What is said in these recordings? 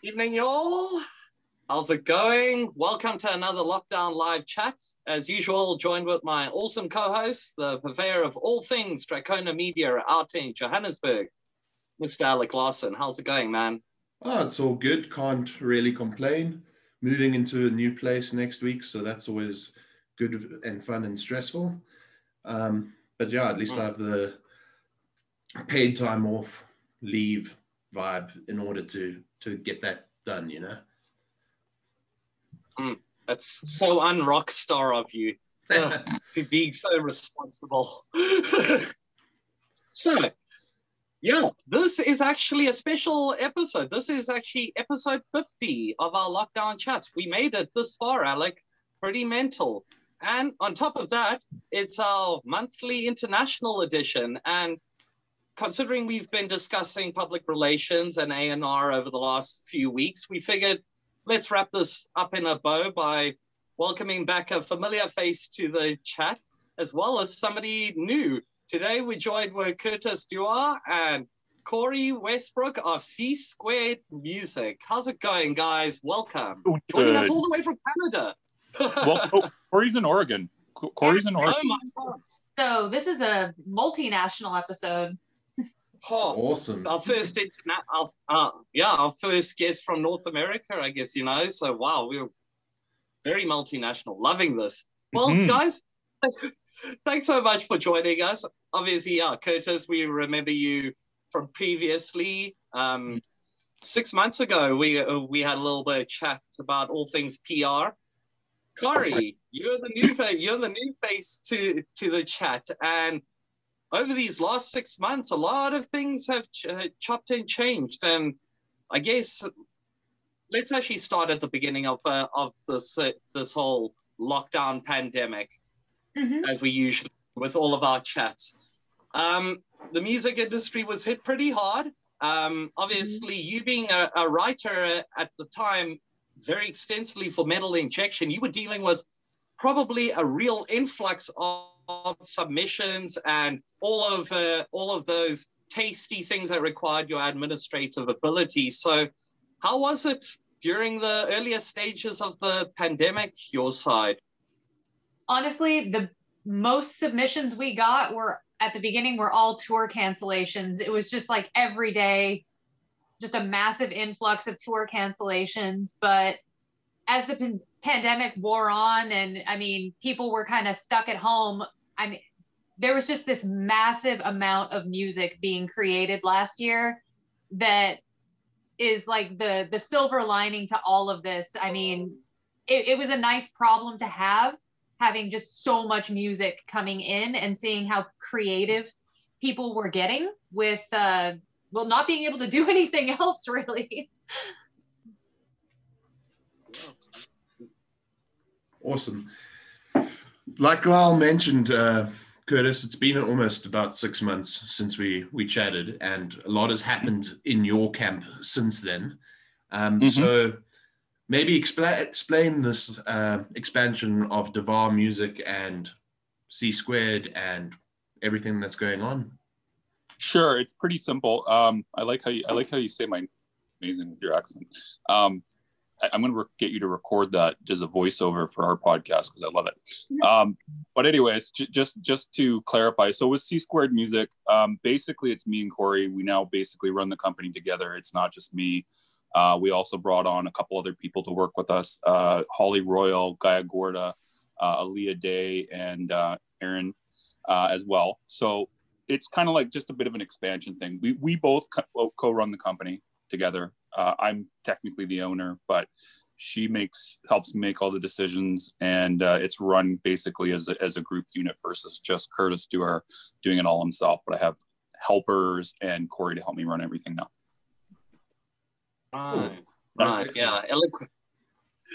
Evening, y'all. How's it going? Welcome to another Lockdown Live chat. As usual, joined with my awesome co-host, the purveyor of all things Dracona Media out in Johannesburg, Mr. Alec Larson. How's it going, man? Oh, it's all good. Can't really complain. Moving into a new place next week, so that's always good and fun and stressful. But yeah, at least I have the paid time off, leave vibe in order to get that done, you know? That's so un-rock star of you, for being so responsible. So, yeah, this is actually a special episode. This is actually episode 50 of our Lockdown Chats. We made it this far, Alec. Pretty mental. And on top of that, it's our monthly international edition. And considering we've been discussing public relations and A&R over the last few weeks, we figured let's wrap this up in a bow by welcoming back a familiar face to the chat, as well as somebody new. Today, we're joined with Curtis Dewar and Cori Westbrook of C Squared Music. How's it going, guys? Welcome. Joining us all the way from Canada. Well, Cori's in Oregon. Cori's in Oregon. Oh, my God. So this is a multinational episode. Oh, awesome. Our first our first guest from North America, I guess, you know. So, wow, we're very multinational. Loving this. Well, guys, thanks so much for joining us. Obviously, Curtis, we remember you from previously. 6 months ago, we had a little bit of chat about all things PR. Cori, you're the new face to the chat, and over these last 6 months, a lot of things have chopped and changed. And I guess let's actually start at the beginning of this whole lockdown pandemic, as we usually do with all of our chats. The music industry was hit pretty hard. Obviously, you being a writer at the time, very extensively for Metal Injection, you were dealing with probably a real influx of submissions and all of those tasty things that required your administrative ability. So how was it during the earlier stages of the pandemic, your side? Honestly, the most submissions we got were at the beginning were all tour cancellations. It was just like every day, just a massive influx of tour cancellations. But as the pandemic wore on, and I mean, people were kind of stuck at home, I mean, there was just this massive amount of music being created last year that is like the silver lining to all of this. I mean, it was a nice problem to have, having just so much music coming in and seeing how creative people were getting with, not being able to do anything else, really. Awesome. Like Lyle mentioned, Curtis, it's been almost about 6 months since we chatted, and a lot has happened in your camp since then. So maybe explain this expansion of Devar Music and C Squared and everything that's going on. Sure, it's pretty simple. I like how you say my amazing with your accent. I'm going to get you to record that as a voiceover for our podcast because I love it. But anyways, just to clarify, so with C Squared Music, basically it's me and Cori. We now basically run the company together. It's not just me. We also brought on a couple other people to work with us, Holly Royal, Gaia Gorda, Aaliyah Day, and Aaron as well. So it's kind of like just a bit of an expansion thing. We both co-run the company together. I'm technically the owner, but she helps make all the decisions, and it's run basically as a group unit versus just Curtis Dewar doing it all himself. But I have helpers and Cori to help me run everything now. Right, yeah,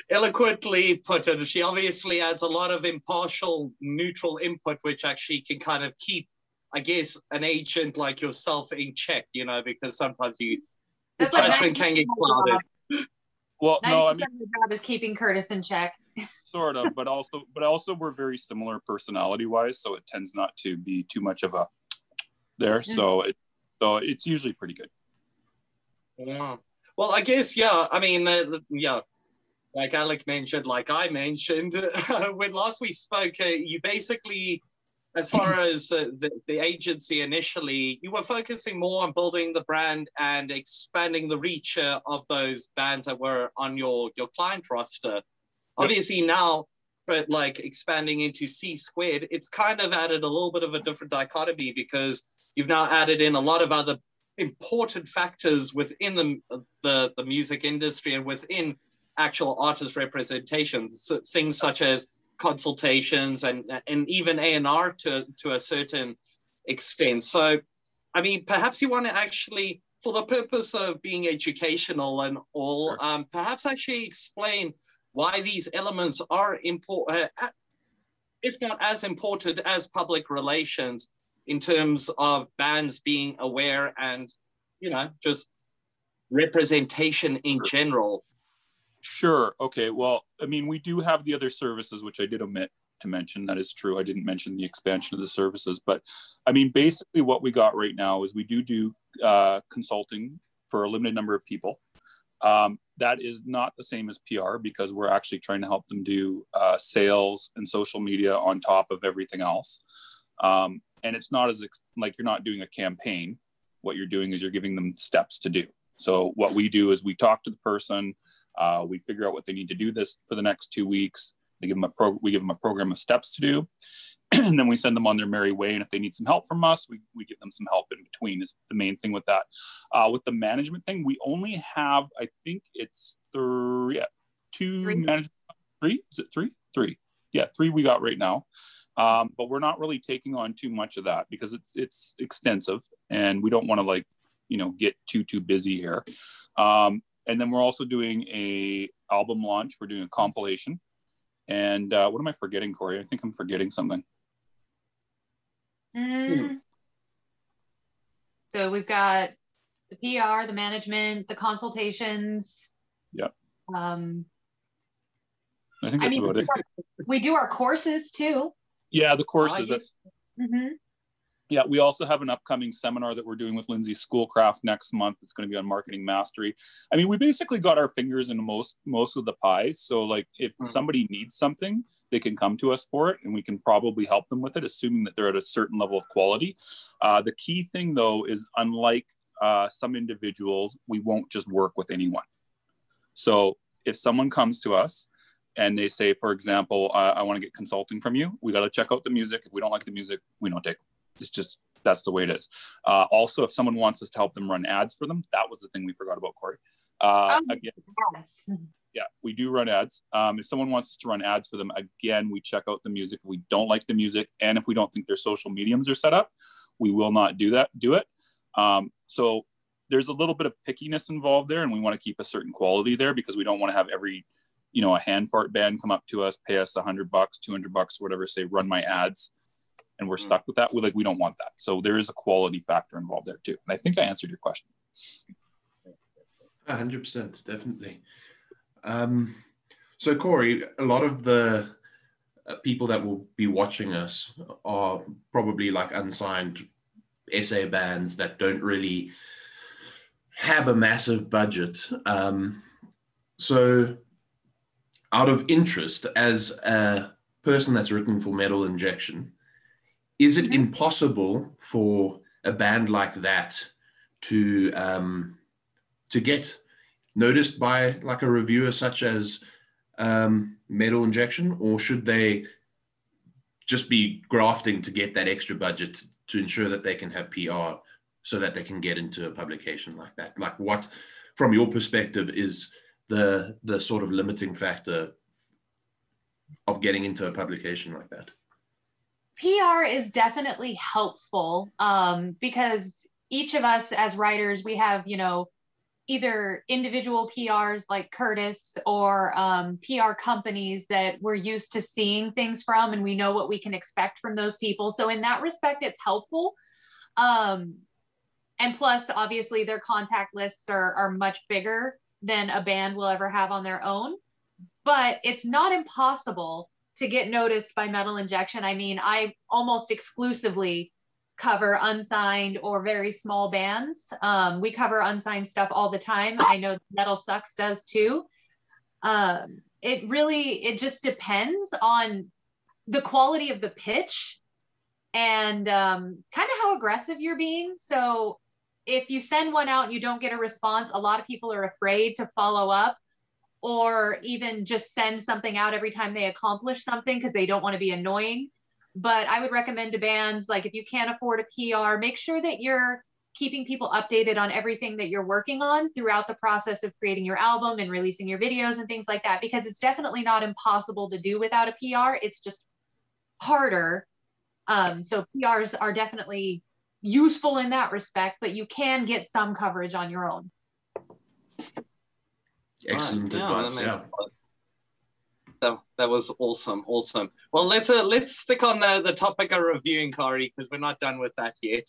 eloquently put. And she obviously adds a lot of impartial, neutral input, which actually can kind of keep, I guess, an agent like yourself in check, you know, because sometimes the judgment can get clouded. Well, no, I mean, the job is keeping Curtis in check. Sort of, but also we're very similar personality-wise, so it tends not to be too much of a there. So it's usually pretty good. Yeah. Well, I guess, yeah. I mean, yeah, like Alec mentioned, like I mentioned, when last we spoke, you basically, as far as the agency initially, you were focusing more on building the brand and expanding the reach of those bands that were on your client roster. Yep. Obviously now, but like expanding into C squared, it's kind of added a little bit of a different dichotomy because you've now added in a lot of other important factors within the music industry and within actual artist representation, things such as consultations and even A&R to a certain extent. So, I mean, perhaps you want to actually, for the purpose of being educational and all, sure. Perhaps actually explain why these elements are important, if not as important as public relations, in terms of bands being aware and, just representation in general. Sure. Okay. Well, I mean, we do have the other services, which I did omit to mention. That is true. I didn't mention the expansion of the services, but I mean, basically what we got right now is we do consulting for a limited number of people. That is not the same as PR because we're actually trying to help them do sales and social media on top of everything else. And it's not as like you're not doing a campaign. What you're doing is you're giving them steps to do. So what we do is we talk to the person, we figure out what they need to do this for the next 2 weeks. We give them a program of steps to do, and then we send them on their merry way. And if they need some help from us, we give them some help in between. Is the main thing with that. With the management thing, we only have, I think it's three. Management. Three? Is it three? Three. Yeah, three we got right now. But we're not really taking on too much of that because it's extensive, and we don't want to get too busy here. And then we're also doing a album launch. We're doing a compilation. And what am I forgetting, Cori? I think I'm forgetting something. So we've got the PR, the management, the consultations. Yeah. I think that's about it. We do our courses too. Yeah, the courses. Mm-hmm. Yeah, we also have an upcoming seminar that we're doing with Lindsay Schoolcraft next month. It's going to be on marketing mastery. I mean, we basically got our fingers in most of the pies. So like if somebody needs something, they can come to us for it and we can probably help them with it, assuming that they're at a certain level of quality. The key thing though is unlike some individuals, we won't just work with anyone. So if someone comes to us and they say, for example, I want to get consulting from you, we got to check out the music. If we don't like the music, we don't take it. It's just, that's the way it is. Also, if someone wants us to help them run ads for them, that was the thing we forgot about, Cori. Again, yeah, we do run ads. If someone wants us to run ads for them, again, we check out the music. If we don't like the music, and if we don't think their social mediums are set up, we will not do it. So there's a little bit of pickiness involved there, and we want to keep a certain quality there because we don't want to have every, a hand fart band come up to us, pay us $100, $200, whatever, say, run my ads. And we're stuck with that. We don't want that. So there is a quality factor involved there too. And I think I answered your question. 100%, definitely. So Cori, a lot of the people that will be watching us are probably like unsigned SA bands that don't really have a massive budget. So out of interest, as a person that's written for Metal Injection, is it impossible for a band like that to get noticed by like a reviewer such as Metal Injection, or should they just be grafting to get that extra budget to ensure that they can have PR so that they can get into a publication like that? Like what, from your perspective, is the sort of limiting factor of getting into a publication like that? PR is definitely helpful because each of us as writers, we have, either individual PRs like Curtis or PR companies that we're used to seeing things from, and we know what we can expect from those people. So in that respect, it's helpful. And plus, obviously, their contact lists are much bigger than a band will ever have on their own. But it's not impossible to get noticed by Metal Injection. I mean, I almost exclusively cover unsigned or very small bands. We cover unsigned stuff all the time. I know Metal Sucks does too. It just depends on the quality of the pitch and kind of how aggressive you're being. So if you send one out and you don't get a response, a lot of people are afraid to follow up or even just send something out every time they accomplish something because they don't want to be annoying. But I would recommend to bands, like if you can't afford a PR, make sure that you're keeping people updated on everything that you're working on throughout the process of creating your album and releasing your videos and things like that, because it's definitely not impossible to do without a PR. It's just harder. So PRs are definitely useful in that respect, but you can get some coverage on your own. Excellent advice. That was awesome. Well, let's stick on the topic of reviewing, Cori, because we're not done with that yet.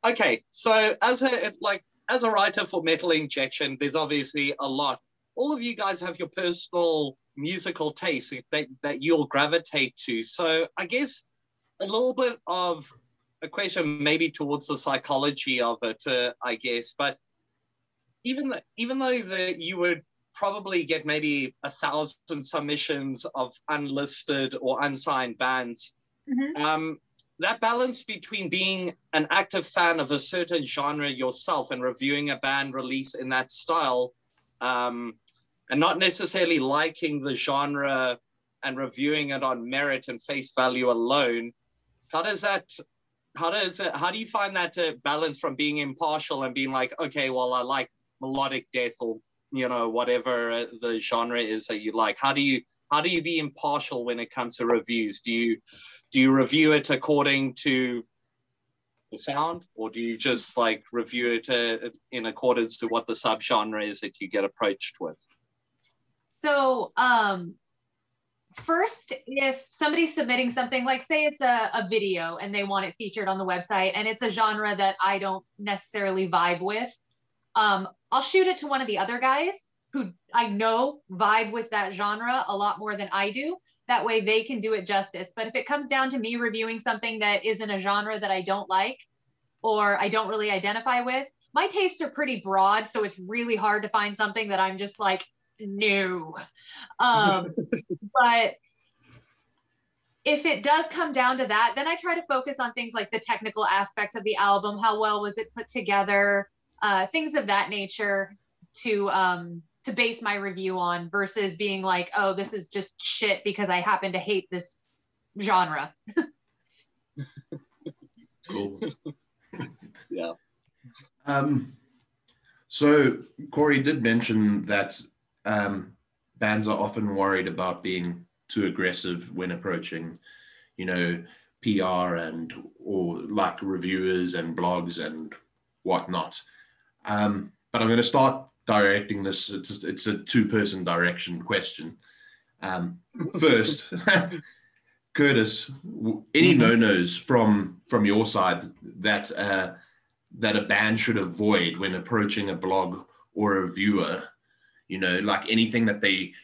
Okay, so as a writer for Metal Injection, there's obviously a lot. All of you guys have your personal musical taste that you'll gravitate to. So I guess a little bit of a question maybe towards the psychology of it, I guess. But even though you would probably get maybe 1,000 submissions of unlisted or unsigned bands, that balance between being an active fan of a certain genre yourself and reviewing a band release in that style, and not necessarily liking the genre and reviewing it on merit and face value alone, how do you find that balance from being impartial and being like, okay, well, I like melodic death or whatever the genre is that you like? How do you be impartial when it comes to reviews? Do you review it according to the sound, or do you just like review it in accordance to what the subgenre is that you get approached with? So first, if somebody's submitting something, like say it's a video and they want it featured on the website and it's a genre that I don't necessarily vibe with, I'll shoot it to one of the other guys who I know vibe with that genre a lot more than I do. That way they can do it justice. But if it comes down to me reviewing something that isn't a genre that I don't like or I don't really identify with, my tastes are pretty broad. So it's really hard to find something that I'm just like, no. But if it does come down to that, then I try to focus on things like the technical aspects of the album. How well was it put together? Things of that nature to base my review on, versus being like, oh, this is just shit because I happen to hate this genre. Cool. Yeah. So Cori did mention that bands are often worried about being too aggressive when approaching, PR or like reviewers and blogs and whatnot. But I'm going to start directing this. It's a two-person direction question. First, Curtis, any no-nos from your side that a band should avoid when approaching a blog or a reviewer? Like anything that they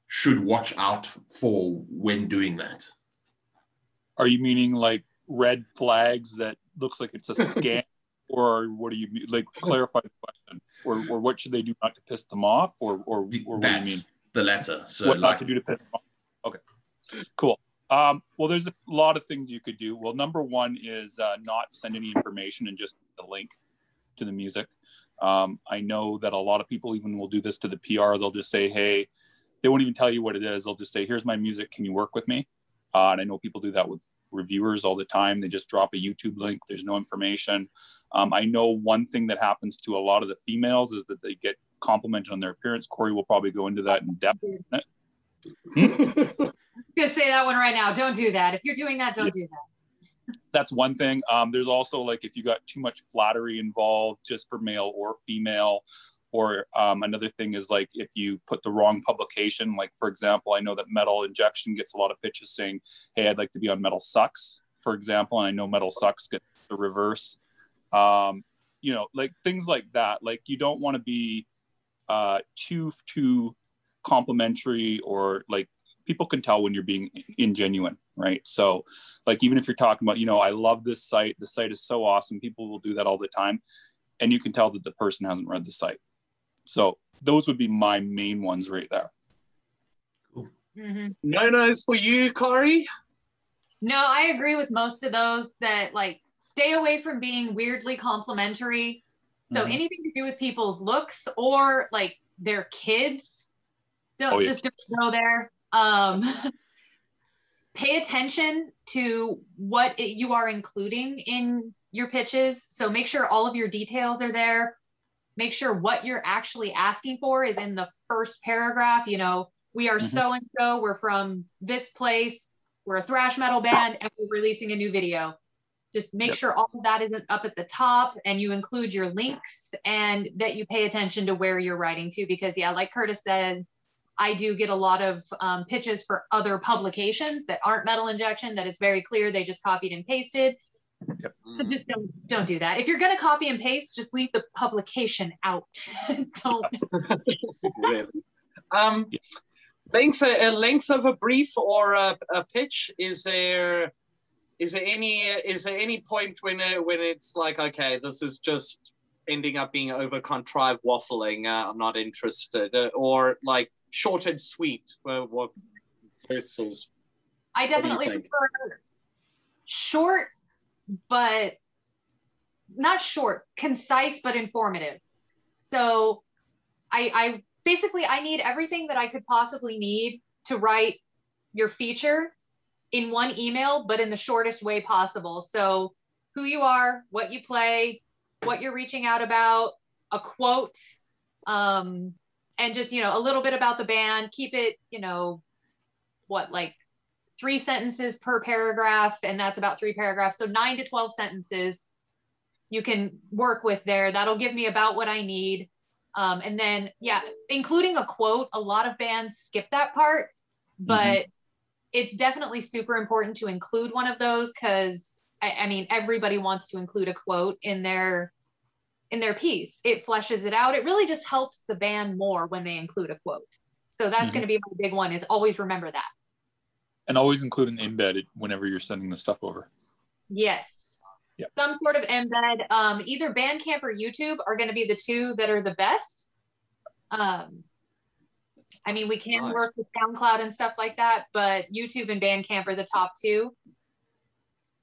should watch out for when doing that. Are you meaning like red flags that looks like it's a scam? Or what do you mean? Like, clarify the question. Or what should they do not to piss them off? Or what do you mean? The latter. So what not to do to piss them off? Okay, cool. Well, there's a lot of things you could do. Well, number one is not send any information and just the link to the music. I know that a lot of people even will do this to the PR. They'll just say, hey, they won't even tell you what it is. They'll just say, here's my music. Can you work with me? And I know people do that with reviewers all the time. They just drop a YouTube link. There's no information. I know one thing that happens to a lot of the females is that they get complimented on their appearance. Cori will probably go into that in depth. I'm gonna say that one right now. Don't do that. If you're doing that, don't do that. That's one thing. There's also like if you got too much flattery involved, just for male or female. Or another thing is like if you put the wrong publication, like for example, I know that Metal Injection gets a lot of pitches saying, hey, I'd like to be on Metal Sucks, for example. And I know Metal Sucks gets the reverse. Like things like that. Like you don't want to be too complimentary, or like people can tell when you're being ingenuine, right? So like, even if you're talking about, I love this site, the site is so awesome, people will do that all the time, and you can tell that the person hasn't read the site. So those would be my main ones right there. Cool. Mm-hmm. No-nos for you, Cori? No, I agree with most of those, that like stay away from being weirdly complimentary. So anything to do with people's looks or like their kids, don't go there. Pay attention to what you are including in your pitches. So make sure all of your details are there. Make sure what you're actually asking for is in the first paragraph. We are so-and-so, we're from this place, we're a thrash metal band, and we're releasing a new video. Just make sure all of that isn't up at the top, and you include your links, and that you pay attention to where you're writing to, because like Curtis said, I do get a lot of pitches for other publications that aren't Metal Injection, that it's very clear they just copied and pasted. Yep. So just don't do that. If you're going to copy and paste, just leave the publication out. Don't. Really? Length of a brief or a pitch, is there any point when it's like, okay, this is just ending up being over contrived waffling, I'm not interested, or like short and sweet? What versus? I definitely prefer short, but not short, concise but informative. So I basically need everything that I could possibly need to write your feature in one email, but in the shortest way possible. So who you are, what you play, what you're reaching out about, a quote, and just, a little bit about the band. Keep it, like 3 sentences per paragraph, and that's about 3 paragraphs. So 9 to 12 sentences you can work with there. That'll give me about what I need. And then, including a quote, a lot of bands skip that part, but it's definitely super important to include one of those, because I mean, everybody wants to include a quote in their piece. It fleshes it out. It really just helps the band more when they include a quote. So that's going to be my big one, is always remember that. And always include an embed whenever you're sending the stuff over. Yes. Yep. Some sort of embed. Either Bandcamp or YouTube are going to be the two that are the best. I mean, we can work with SoundCloud and stuff like that, but YouTube and Bandcamp are the top 2.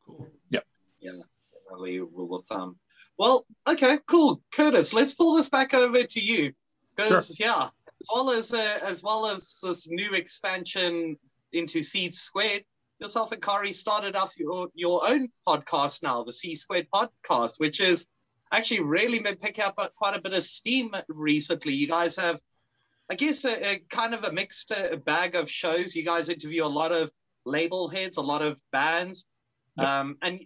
Cool. Yep. Yeah, definitely rule of thumb. Well, okay, cool. Curtis, let's pull this back over to you. Because, as well as this new expansion into Seed Squared, yourself and Cori started off your own podcast now, the C Squared podcast, which is actually really been picking up quite a bit of steam recently. You guys have, I guess, a kind of a mixed bag of shows. You guys interview a lot of label heads, a lot of bands, and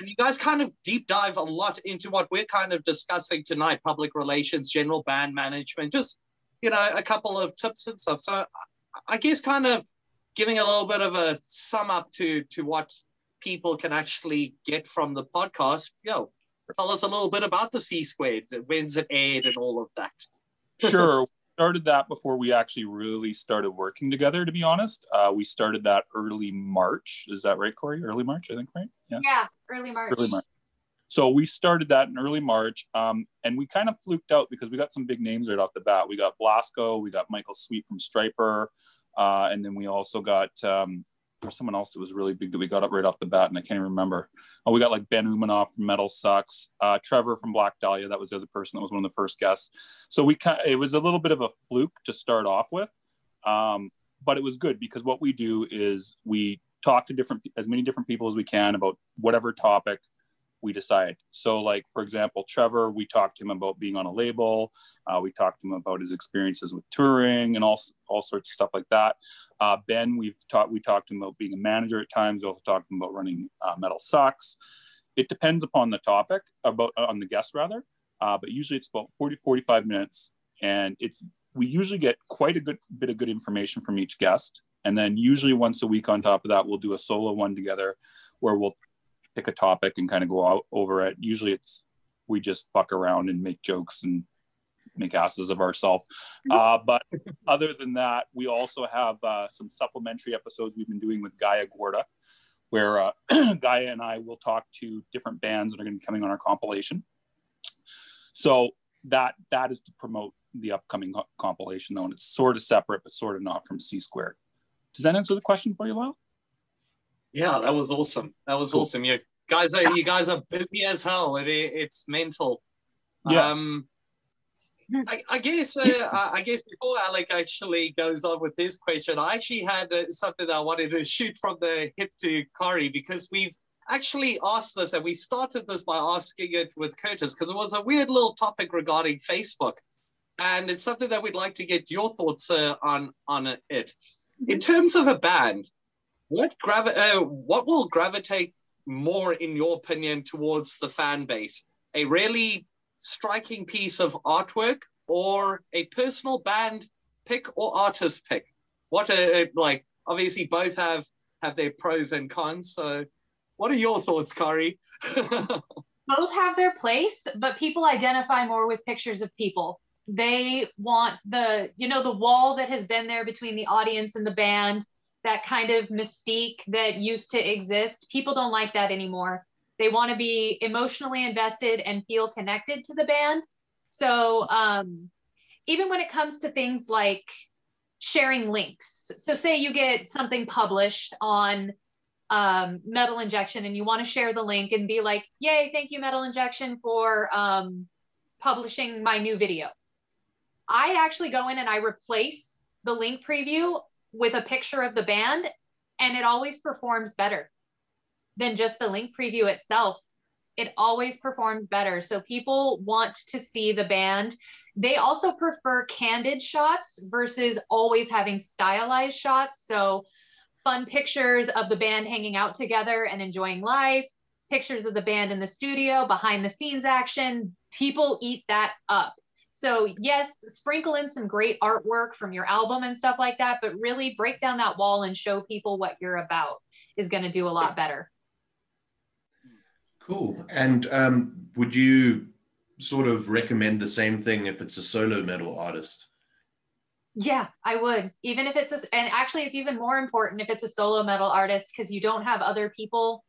you guys kind of deep dive a lot into what we're kind of discussing tonight: public relations, general band management, just, a couple of tips and stuff. So I guess kind of giving a little bit of a sum up to what people can actually get from the podcast. Tell us a little bit about the C Squared, when's it aired and all of that. Sure. Started that before we actually really started working together, to be honest. We started that early March. Is that right, Cori? Early March, I think, right? Yeah, early March. Early March. So we started that in early March, and we kind of fluked out because we got some big names right off the bat. We got Blasco, we got Michael Sweet from Striper, and then we also got someone else that was really big that we got up right off the bat, and I can't even remember. We got like Ben Umanoff from Metal Sucks, Trevor from Black Dahlia. That was the other person that was one of the first guests. So it was a little bit of a fluke to start off with, but it was good because what we do is we talk to as many different people as we can about whatever topic we decide. So like, for example, Trevor, we talked to him about being on a label. We talked to him about his experiences with touring and all sorts of stuff like that. Ben, we talked to him about being a manager at times. We also talked to him about running Metal Sucks. It depends upon the topic, on the guest rather, but usually it's about 40-45 minutes, and we usually get quite a good bit of good information from each guest. And then usually once a week on top of that, we'll do a solo one together where we'll pick a topic and kind of go out over it. Usually we just fuck around and make jokes and make asses of ourselves. But other than that, we also have some supplementary episodes we've been doing with Gaia Gorda, where Gaia and I will talk to different bands that are going to be coming on our compilation. So that is to promote the upcoming compilation, though, and it's sort of separate, but sort of not from C Squared. Does that answer the question for you, Lyle? Yeah, that was awesome. That was awesome. You guys are busy as hell. It's mental. Yeah. I guess before Alec actually goes on with his question, I actually had something that I wanted to shoot from the hip to Cori, because we've actually asked this, and we started this by asking it with Curtis, because it was a weird little topic regarding Facebook, and it's something that we'd like to get your thoughts on it. In terms of a band, what will gravitate more, in your opinion, towards the fan base? A really striking piece of artwork, or a personal band pick or artist pick? What like, obviously both have their pros and cons, so what are your thoughts, Cori? Both have their place, but people identify more with pictures of people. They want the wall that has been there between the audience and the band, that kind of mystique that used to exist. People don't like that anymore. They want to be emotionally invested and feel connected to the band. So even when it comes to things like sharing links, so say you get something published on Metal Injection and you want to share the link and be like, yay, thank you, Metal Injection, for publishing my new video. I actually go in and I replace the link preview with a picture of the band, and it always performs better than just the link preview itself. It always performs better. So people want to see the band. They also prefer candid shots versus always having stylized shots. So fun pictures of the band hanging out together and enjoying life, pictures of the band in the studio, behind the scenes action. People eat that up. So yes, sprinkle in some great artwork from your album and stuff like that, but really break down that wall and show people what you're about is going to do a lot better. Cool. And would you sort of recommend the same thing if it's a solo metal artist? Yeah, I would. Even if and actually it's even more important if it's a solo metal artist, because you don't have other people,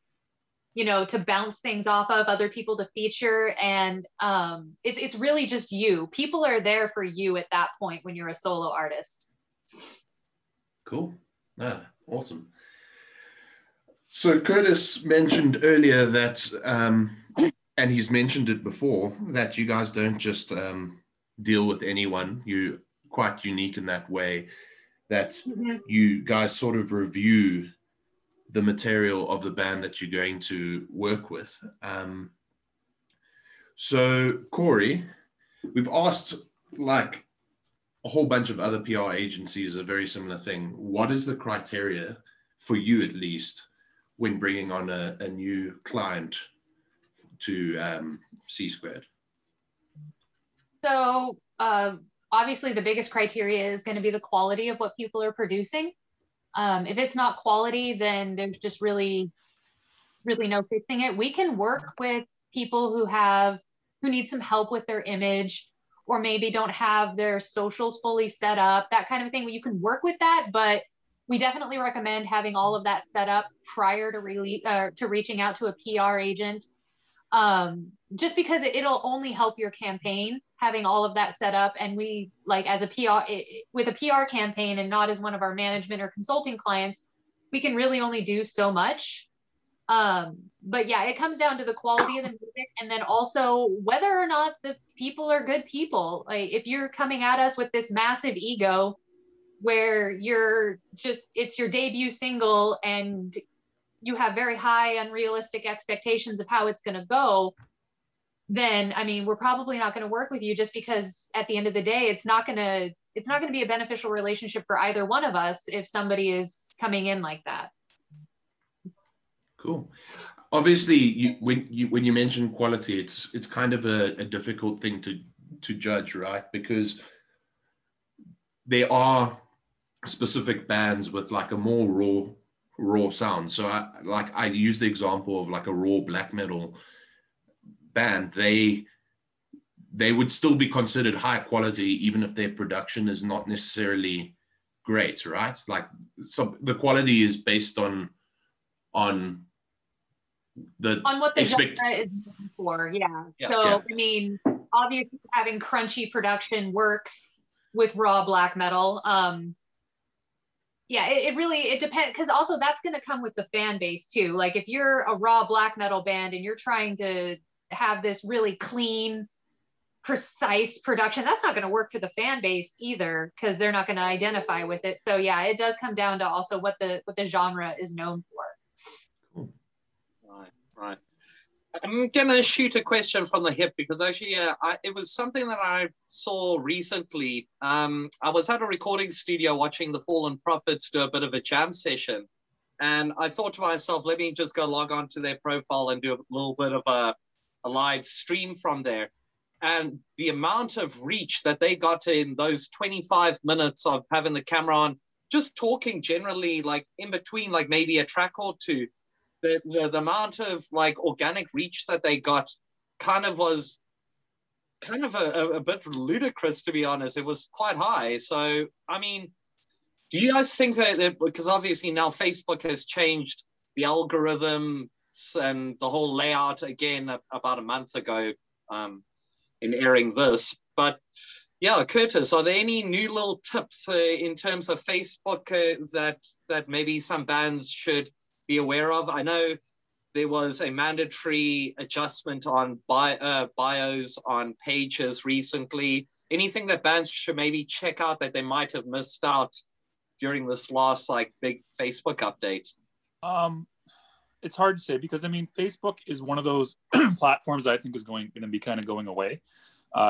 to bounce things off of, other people to feature. And it's really just you. People are there for you at that point when you're a solo artist. Cool. Awesome. So Curtis mentioned earlier that, and he's mentioned it before, that you guys don't just deal with anyone. You're quite unique in that way, that you guys sort of review the material of the band that you're going to work with. So Cori, we've asked like a whole bunch of other PR agencies a very similar thing. What is the criteria, for you at least, when bringing on a new client to C Squared? So obviously the biggest criteria is going to be the quality of what people are producing. If it's not quality, then there's just really no fixing it. We can work with people who need some help with their image, or maybe don't have their socials fully set up, that kind of thing. You can work with that, but we definitely recommend having all of that set up prior to reaching out to a PR agent, just because it'll only help your campaign, having all of that set up. And we, like, as a PR, with a PR campaign and not as one of our management or consulting clients, we can really only do so much. But yeah, it comes down to the quality of the music, and then also whether or not the people are good people. Like, if you're coming at us with this massive ego where it's your debut single and you have very high unrealistic expectations of how it's going to go, then I mean, we're probably not going to work with you, just because at the end of the day, it's not going to be a beneficial relationship for either one of us if somebody is coming in like that. Cool. Obviously, when you mention quality, it's kind of a difficult thing to judge, right? Because there are specific bands with like a more raw sound. So I use the example of like a raw black metal band. They they would still be considered high quality, even if their production is not necessarily great, right? Like, so the quality is based on what the genre is known for. Yeah. So Yeah. I mean, obviously having crunchy production works with raw black metal. It really depends, because also that's going to come with the fan base too. Like if you're a raw black metal band and you're trying to have this really clean, precise production, that's not going to work for the fan base either, because they're not going to identify with it. So yeah, it does come down to also what the genre is known for. Cool. Right. I'm gonna shoot a question from the hip, because actually, it was something that I saw recently. I was at a recording studio watching the Fallen Prophets do a bit of a jam session, and I thought to myself, let me just go log on to their profile and do a little bit of a live stream from there. And the amount of reach that they got in those 25 minutes of having the camera on, just talking generally, like in between, like maybe a track or two, the amount of like organic reach that they got was kind of a bit ludicrous, to be honest. It was quite high. So, I mean, do you guys think that, because obviously now Facebook has changed the algorithm and the whole layout again about a month ago, in airing this, but yeah, Curtis, are there any new little tips in terms of Facebook that maybe some bands should be aware of? I know there was a mandatory adjustment on bios on pages recently. Anything that bands should maybe check out that they might have missed out during this last like big Facebook update? It's hard to say, because I mean, Facebook is one of those platforms I think is going to be kind of going away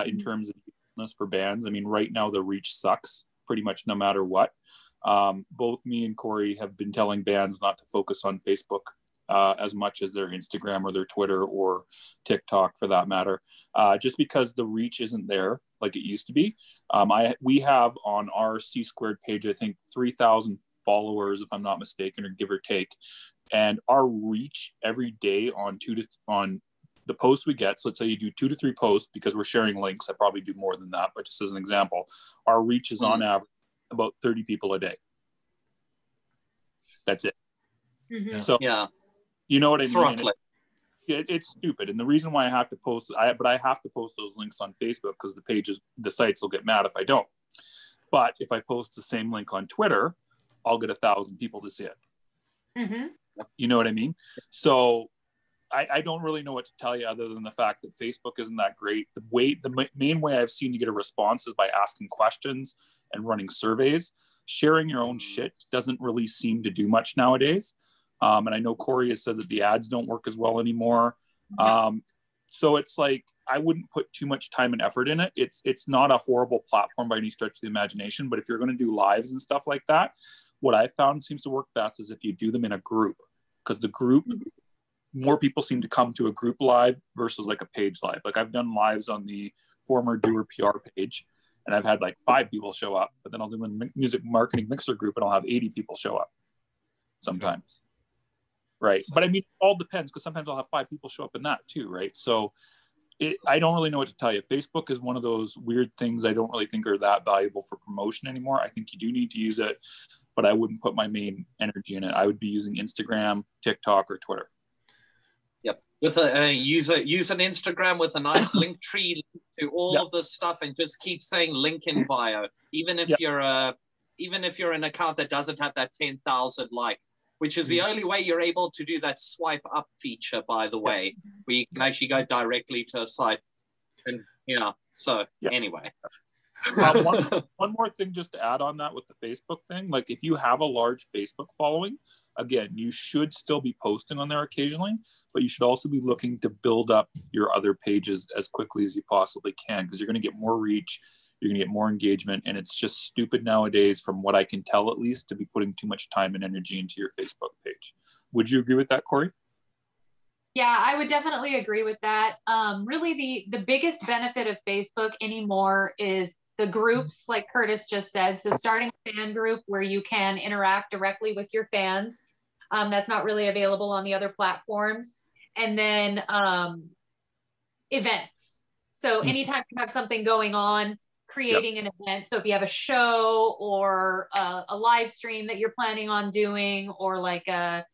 in terms of usefulness for bands. I mean, right now the reach sucks pretty much no matter what. Both me and Cori have been telling bands not to focus on Facebook as much as their Instagram or their Twitter or TikTok for that matter, just because the reach isn't there like it used to be. We have on our C² page, I think 3,000 followers, if I'm not mistaken, or give or take. And our reach every day on the posts we get, so let's say you do 2 to 3 posts, because we're sharing links, I probably do more than that, but just as an example, our reach is on average about 30 people a day. That's it. Mm-hmm. So yeah, you know what I mean? It's stupid. And the reason why I have to post, I have to post those links on Facebook, because the sites will get mad if I don't. But if I post the same link on Twitter, I'll get 1,000 people to see it. Mm-hmm. You know what I mean? So I don't really know what to tell you other than the fact that Facebook isn't that great. The main way I've seen to get a response is by asking questions and running surveys. Sharing your own shit doesn't really seem to do much nowadays. And I know Cori has said that the ads don't work as well anymore. So it's like, I wouldn't put too much time and effort in it. It's not a horrible platform by any stretch of the imagination, but if you're going to do lives and stuff like that, what I found seems to work best is if you do them in a group, because the group, more people seem to come to a group live versus like a page live. Like I've done lives on the former Doer PR page, and I've had like 5 people show up, but then I'll do a music marketing mixer group and I'll have 80 people show up sometimes. Right. But I mean, it all depends, because sometimes I'll have 5 people show up in that too. Right. So I don't really know what to tell you. Facebook is one of those weird things I don't really think are that valuable for promotion anymore. I think you do need to use it, but I wouldn't put my main energy in it. I would be using Instagram, TikTok, or Twitter. Yep. With use an Instagram with a nice link tree to all of this stuff, and just keep saying link in bio, even if you're an account that doesn't have that 10,000 like, which is the only way you're able to do that swipe up feature, by the way, where you can actually go directly to a site. And anyway. One more thing just to add on that with the Facebook thing, like if you have a large Facebook following, again, you should still be posting on there occasionally, but you should also be looking to build up your other pages as quickly as you possibly can, because you're going to get more reach, you're going to get more engagement, and it's just stupid nowadays, from what I can tell at least, to be putting too much time and energy into your Facebook page. Would you agree with that, Cori? Yeah, I would definitely agree with that. Really, the biggest benefit of Facebook anymore is the groups, like Curtis just said. So starting a fan group where you can interact directly with your fans. That's not really available on the other platforms. And then events. So anytime you have something going on, creating an event. So if you have a show or a live stream that you're planning on doing, or like a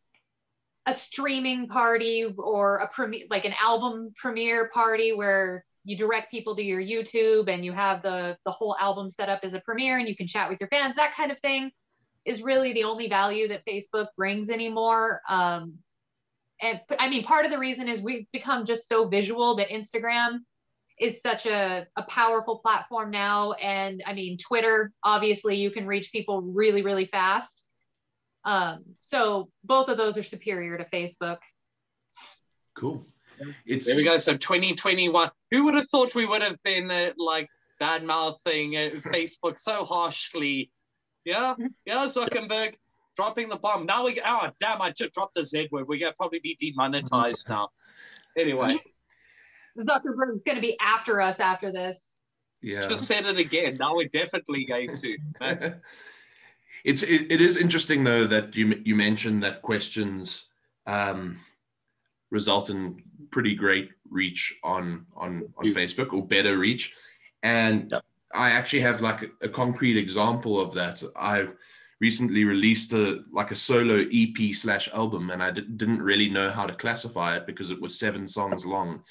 streaming party, or a premiere, like an album premiere party where you direct people to your YouTube and you have the whole album set up as a premiere and you can chat with your fans, that kind of thing is really the only value that Facebook brings anymore. And I mean, part of the reason is we've become just so visual that Instagram is such a powerful platform now. And I mean, Twitter, obviously you can reach people really, really fast. So both of those are superior to Facebook. Cool. There we go. So 2021, who would have thought we would have been like bad mouthing Facebook so harshly? Yeah, Zuckerberg dropping the bomb. Now damn, I just dropped the Z word. We're gonna probably be demonetized now. Anyway. Zuckerberg's going to be after us after this. Yeah. Just said it again. Now we're definitely going to. It is interesting though that you mentioned that questions result in pretty great reach on Facebook, or better reach. And I actually have like a concrete example of that. I recently released a solo EP/album, and I didn't really know how to classify it because it was 7 songs long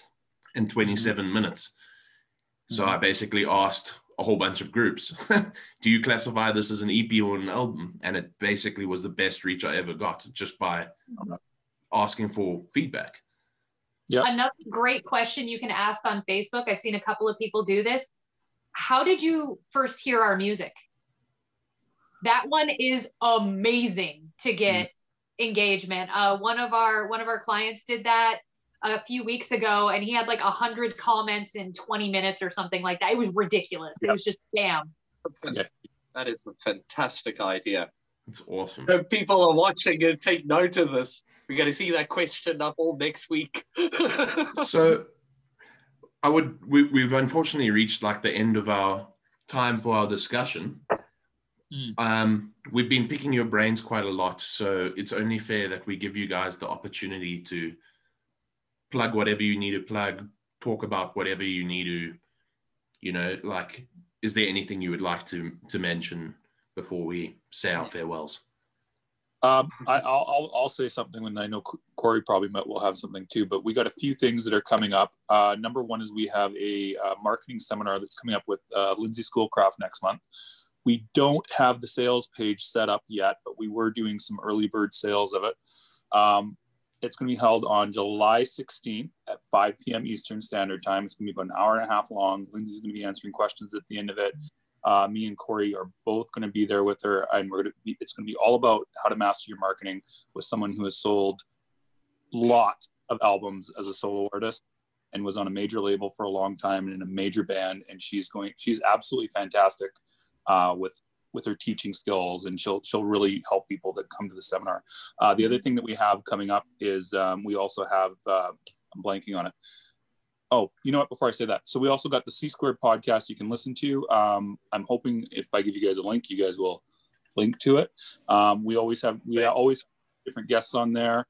in 27 minutes. So I basically asked a whole bunch of groups, do you classify this as an EP or an album? And it basically was the best reach I ever got, just by asking for feedback. Yeah. Another great question you can ask on Facebook, I've seen a couple of people do this. How did you first hear our music? That one is amazing to get engagement. One of our clients did that a few weeks ago, and he had like 100 comments in 20 minutes or something like that. It was ridiculous. It was just bam. That is a fantastic idea. It's awesome. So people are watching and take note of this. We're going to see that question up all next week. So we've unfortunately reached like the end of our time for our discussion. We've been picking your brains quite a lot, so it's only fair that we give you guys the opportunity to plug whatever you need to plug, talk about whatever you need to, like, is there anything you would like to mention before we say our farewells? I'll say something, when I know Cori probably will have something too, but we got a few things that are coming up. Number one is we have a marketing seminar that's coming up with Lindsay Schoolcraft next month. We don't have the sales page set up yet, but we were doing some early bird sales of it. It's going to be held on July 16th at 5 p.m. Eastern Standard Time. It's going to be about an hour and a half long. Lindsay's going to be answering questions at the end of it. Me and Cori are both going to be there with her, and it's going to be all about how to master your marketing with someone who has sold lots of albums as a solo artist and was on a major label for a long time and in a major band. And she's absolutely fantastic with her teaching skills, and she'll really help people that come to the seminar. The other thing that we have coming up is we also have, I'm blanking on it. Oh, you know what, before I say that. So we also got the C Squared podcast you can listen to. I'm hoping if I give you guys a link, you guys will link to it. We always have different guests on there.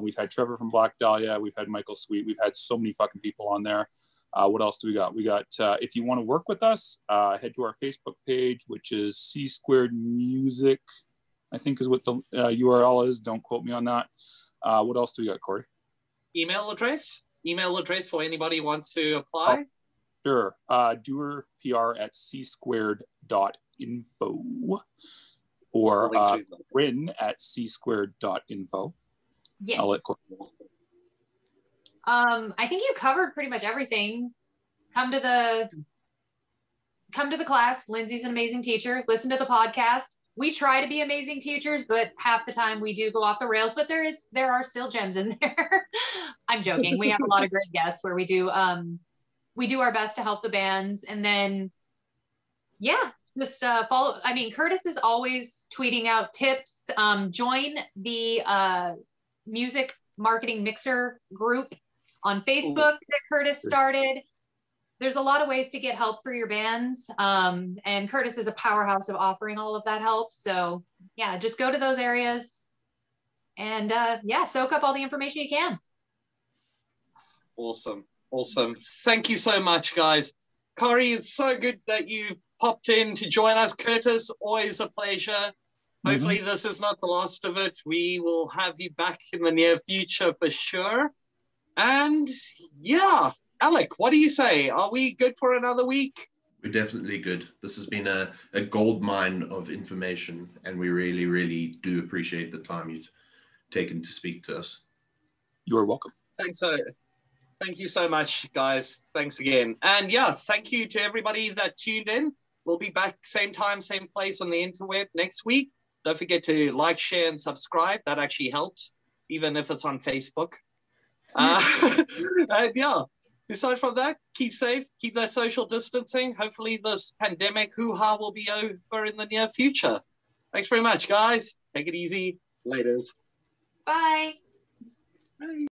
We've had Trevor from Black Dahlia. We've had Michael Sweet. We've had so many fucking people on there. What else do we got? We got, if you want to work with us, head to our Facebook page, which is C Squared Music, I think is what the URL is. Don't quote me on that. What else do we got, Cori? Email address for anybody who wants to apply. Sure. doerpr@csquared.info or rin@csquared.info. Yes. I'll let Cori. I think you covered pretty much everything. Come to the class. Lindsay's an amazing teacher. Listen to the podcast. We try to be amazing teachers, but half the time we do go off the rails, but there are still gems in there. I'm joking. We have a lot of great guests where we do our best to help the bands. And then, just follow. I mean, Curtis is always tweeting out tips. Join the music marketing mixer group on Facebook that Curtis started. There's a lot of ways to get help for your bands. And Curtis is a powerhouse of offering all of that help. So just go to those areas and soak up all the information you can. Awesome. Awesome. Thank you so much, guys. Cori, it's so good that you popped in to join us. Curtis, always a pleasure. Hopefully this is not the last of it. We will have you back in the near future for sure. And yeah, Alec, what do you say? Are we good for another week? We're definitely good. This has been a gold mine of information, and we really, really do appreciate the time you've taken to speak to us. You are welcome. Thank you so much, guys. Thanks again. And yeah, thank you to everybody that tuned in. We'll be back same time, same place on the interweb next week. Don't forget to like, share, and subscribe. That actually helps, even if it's on Facebook. And yeah, aside from that, keep safe, keep that social distancing. Hopefully this pandemic hoo-ha will be over in the near future. Thanks very much, guys. Take it easy. Laters. Bye. Bye.